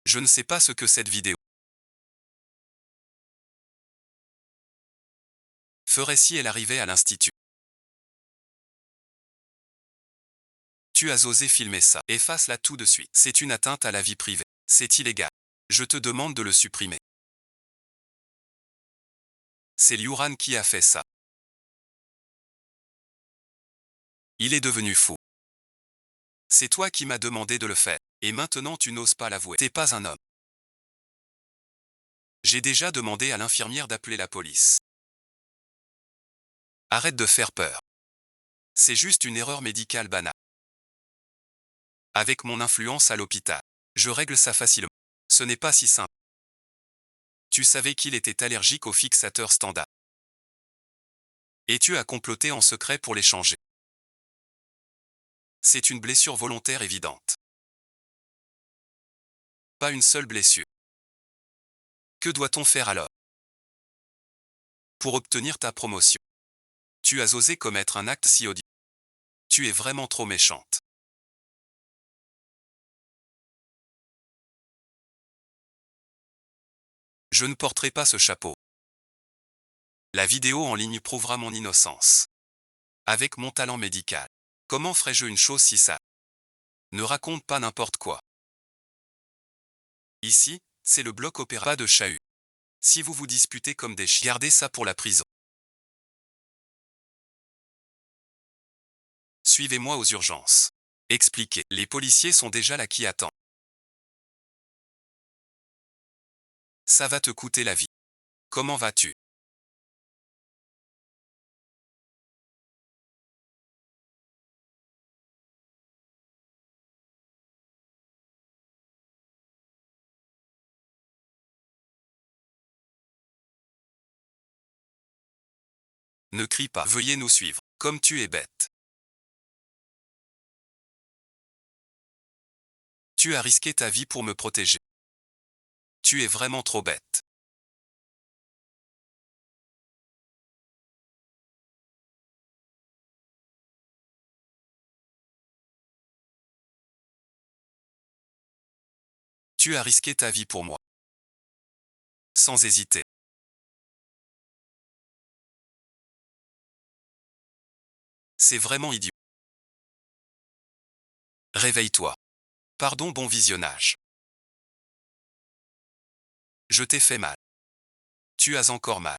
Je ne sais pas ce que cette vidéo ferait si elle arrivait à l'institut. Tu as osé filmer ça. Efface-la tout de suite. C'est une atteinte à la vie privée. C'est illégal. Je te demande de le supprimer. C'est Liuran qui a fait ça. Il est devenu fou. C'est toi qui m'as demandé de le faire. Et maintenant tu n'oses pas l'avouer. T'es pas un homme. J'ai déjà demandé à l'infirmière d'appeler la police. Arrête de faire peur. C'est juste une erreur médicale banale. Avec mon influence à l'hôpital, je règle ça facilement. Ce n'est pas si simple. Tu savais qu'il était allergique aux fixateurs standard. Et tu as comploté en secret pour les changer. C'est une blessure volontaire évidente. Pas une seule blessure. Que doit-on faire alors pour obtenir ta promotion? Tu as osé commettre un acte si odieux. Tu es vraiment trop méchante. Je ne porterai pas ce chapeau. La vidéo en ligne prouvera mon innocence. Avec mon talent médical. Comment ferais-je une chose si ça? Ne raconte pas n'importe quoi. Ici, c'est le bloc opéra. Pas de chahut. Si vous vous disputez comme des chiens, gardez ça pour la prison. Suivez-moi aux urgences. Expliquez. Les policiers sont déjà là qui attendent. Ça va te coûter la vie. Comment vas-tu? Ne crie pas. Veuillez nous suivre. Comme tu es bête. Tu as risqué ta vie pour me protéger. Tu es vraiment trop bête. Tu as risqué ta vie pour moi. Sans hésiter. C'est vraiment idiot. Réveille-toi. Pardon, bon visionnage. Je t'ai fait mal. Tu as encore mal.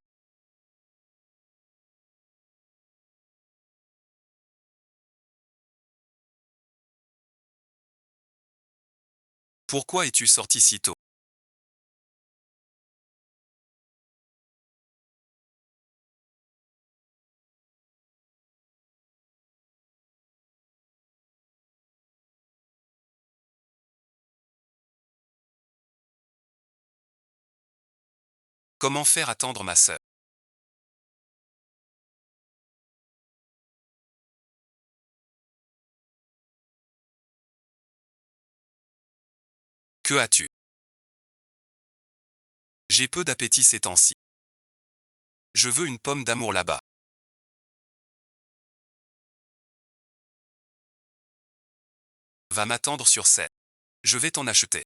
Pourquoi es-tu sorti si tôt? Comment faire attendre ma sœur? Que as-tu? J'ai peu d'appétit ces temps-ci. Je veux une pomme d'amour là-bas. Va m'attendre sur scène. Je vais t'en acheter.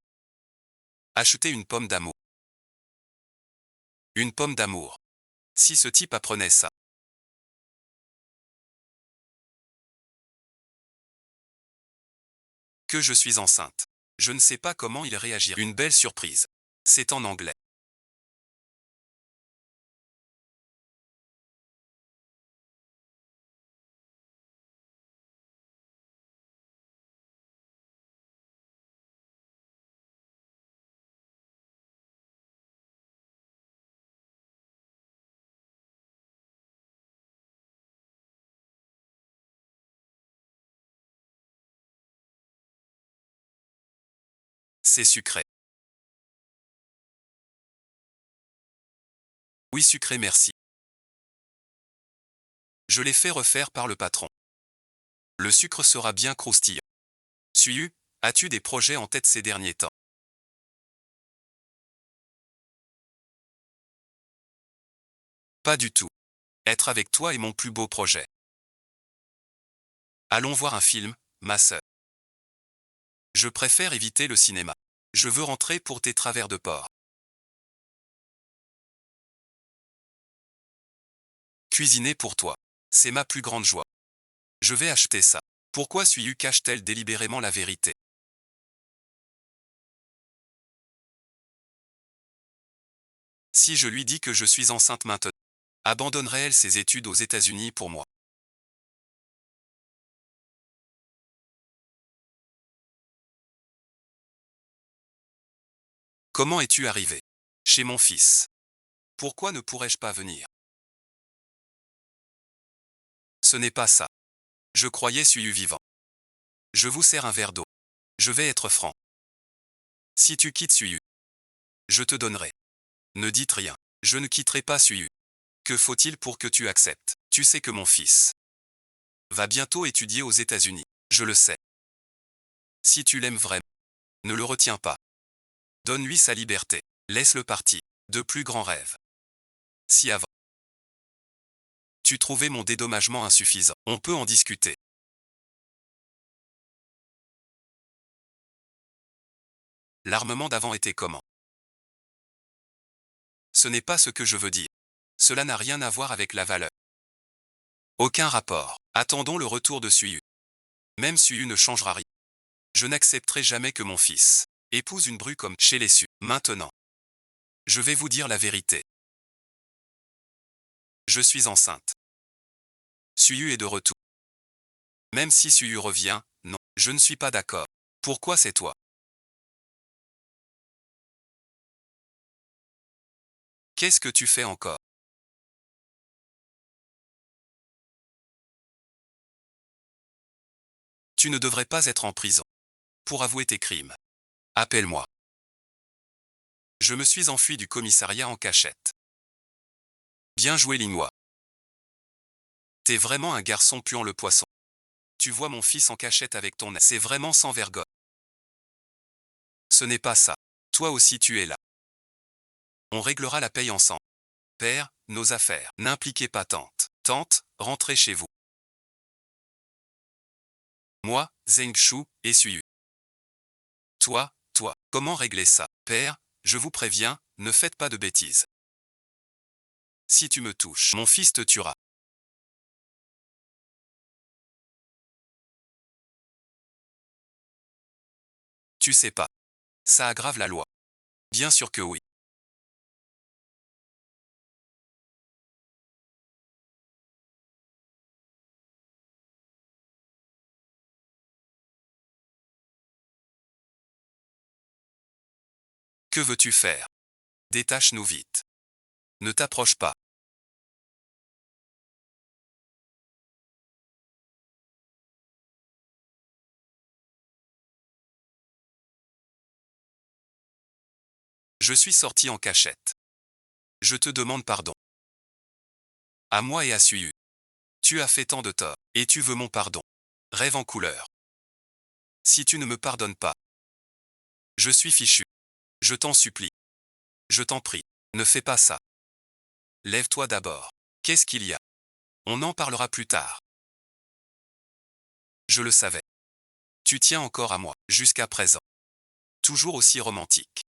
Acheter une pomme d'amour. Une pomme d'amour. Si ce type apprenait ça. Que je suis enceinte. Je ne sais pas comment il réagira. Une belle surprise. C'est en anglais. C'est sucré. Oui, sucré, merci. Je l'ai fait refaire par le patron. Le sucre sera bien croustillant. Suyu, as-tu des projets en tête ces derniers temps? Pas du tout. Être avec toi est mon plus beau projet. Allons voir un film, ma sœur. Je préfère éviter le cinéma. Je veux rentrer pour tes travers de porc. Cuisiner pour toi. C'est ma plus grande joie. Je vais acheter ça. Pourquoi Suyu cache-t-elle délibérément la vérité? Si je lui dis que je suis enceinte maintenant, abandonnerait-elle ses études aux États-Unis pour moi? Comment es-tu arrivé chez mon fils? Pourquoi ne pourrais-je pas venir? Ce n'est pas ça. Je croyais Suyu vivant. Je vous sers un verre d'eau. Je vais être franc. Si tu quittes Suyu, je te donnerai. Ne dites rien. Je ne quitterai pas Suyu. Que faut-il pour que tu acceptes? Tu sais que mon fils va bientôt étudier aux États-Unis. Je le sais. Si tu l'aimes vraiment, ne le retiens pas. Donne-lui sa liberté. Laisse-le partir. De plus grands rêves. Si avant, tu trouvais mon dédommagement insuffisant, on peut en discuter. L'armement d'avant était comment? Ce n'est pas ce que je veux dire. Cela n'a rien à voir avec la valeur. Aucun rapport. Attendons le retour de Suyu. Même Suyu ne changera rien. Je n'accepterai jamais que mon fils épouse une bru comme chez les Su. Maintenant, je vais vous dire la vérité. Je suis enceinte. Suyu est de retour. Même si Suyu revient, non, je ne suis pas d'accord. Pourquoi c'est toi? Qu'est-ce que tu fais encore? Tu ne devrais pas être en prison pour avouer tes crimes. Appelle-moi. Je me suis enfui du commissariat en cachette. Bien joué, Lingua. T'es vraiment un garçon puant le poisson. Tu vois mon fils en cachette avec ton... C'est vraiment sans vergogne. Ce n'est pas ça. Toi aussi tu es là. On réglera la paye ensemble. Père, nos affaires. N'impliquez pas tante. Tante, rentrez chez vous. Moi, Zheng Shu, et Suyu. Toi, comment régler ça? Père, je vous préviens, ne faites pas de bêtises. Si tu me touches, mon fils te tuera. Tu sais pas. Ça aggrave la loi. Bien sûr que oui. Que veux-tu faire? Détache-nous vite. Ne t'approche pas. Je suis sorti en cachette. Je te demande pardon. À moi et à Suyu. Tu as fait tant de tort, et tu veux mon pardon. Rêve en couleur. Si tu ne me pardonnes pas, Je suis fichu. Je t'en supplie. Je t'en prie. Ne fais pas ça. Lève-toi d'abord. Qu'est-ce qu'il y a? On en parlera plus tard. Je le savais. Tu tiens encore à moi, jusqu'à présent. Toujours aussi romantique.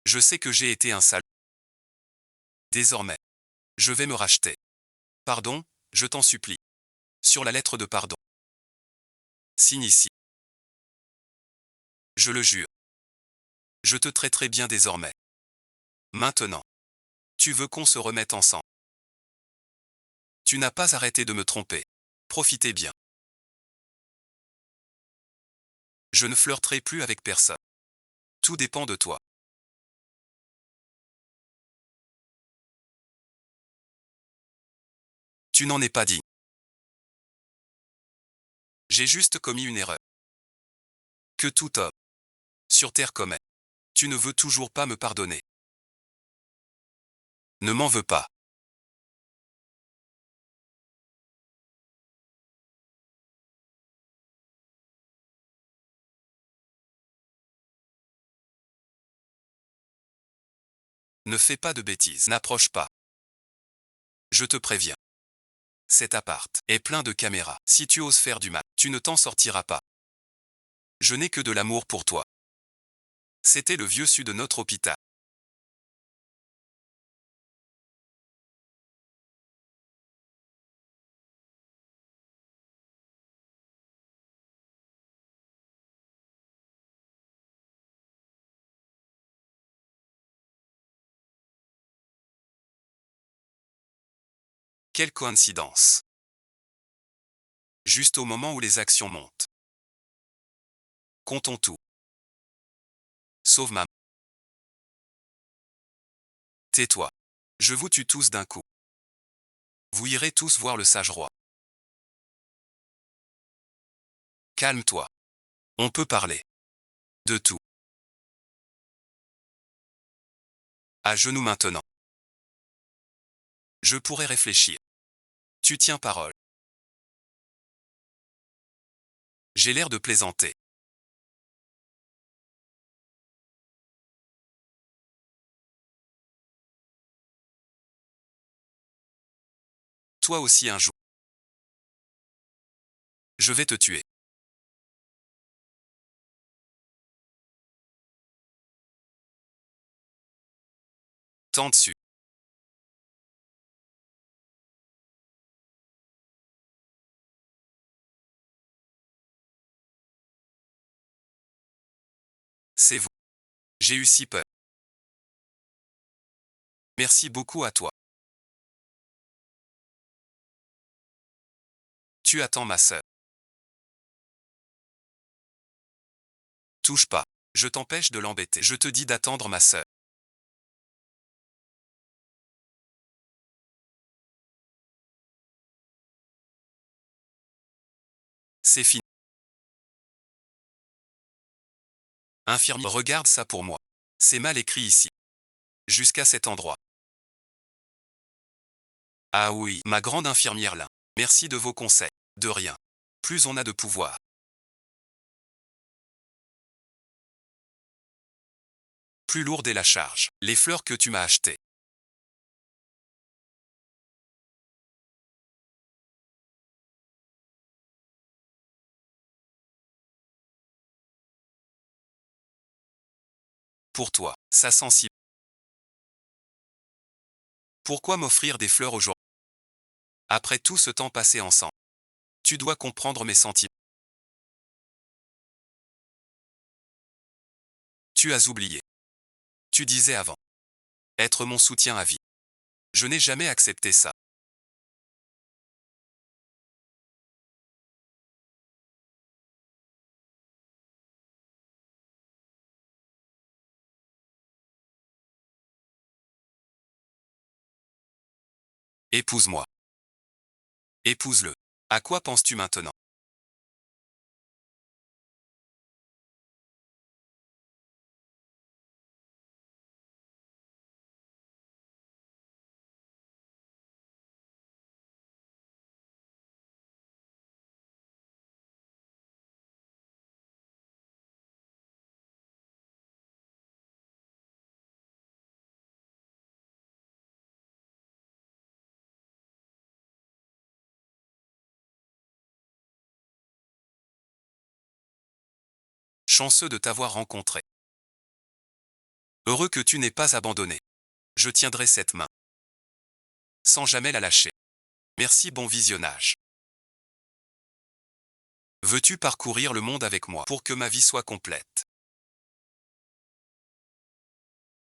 Je sais que j'ai été un sale. Désormais, je vais me racheter. Pardon, je t'en supplie. Sur la lettre de pardon. Signe ici. Je le jure. Je te traiterai bien désormais. Maintenant. Tu veux qu'on se remette ensemble. Tu n'as pas arrêté de me tromper. Profitez bien. Je ne flirterai plus avec personne. Tout dépend de toi. Tu n'en es pas digne. J'ai juste commis une erreur. Que tout homme sur terre commet. Tu ne veux toujours pas me pardonner. Ne m'en veux pas. Ne fais pas de bêtises. N'approche pas. Je te préviens. Cet appart est plein de caméras. Si tu oses faire du mal, tu ne t'en sortiras pas. Je n'ai que de l'amour pour toi. C'était le vieux su de notre hôpital. Quelle coïncidence. Juste au moment où les actions montent. Comptons tout. Sauve ma. Tais-toi. Je vous tue tous d'un coup. Vous irez tous voir le sage roi. Calme-toi. On peut parler. De tout. À genoux maintenant. Je pourrais réfléchir. Tu tiens parole. J'ai l'air de plaisanter. Toi aussi un jour. Je vais te tuer. Tant dessus. C'est vous. J'ai eu si peur. Merci beaucoup à toi. Tu attends ma sœur. Touche pas. Je t'empêche de l'embêter. Je te dis d'attendre ma sœur. C'est fini. Infirmier, regarde ça pour moi. C'est mal écrit ici. Jusqu'à cet endroit. Ah oui, ma grande infirmière là. Merci de vos conseils. De rien. Plus on a de pouvoir. Plus lourde est la charge. Les fleurs que tu m'as achetées. Pour toi, ça sensible. Pourquoi m'offrir des fleurs aujourd'hui? Après tout ce temps passé ensemble. Tu dois comprendre mes sentiments. Tu as oublié. Tu disais avant. Être mon soutien à vie. Je n'ai jamais accepté ça. Épouse-moi. Épouse-le. À quoi penses-tu maintenant? Chanceux de t'avoir rencontré. Heureux que tu n'aies pas abandonné. Je tiendrai cette main. Sans jamais la lâcher. Merci, bon visionnage. Veux-tu parcourir le monde avec moi pour que ma vie soit complète?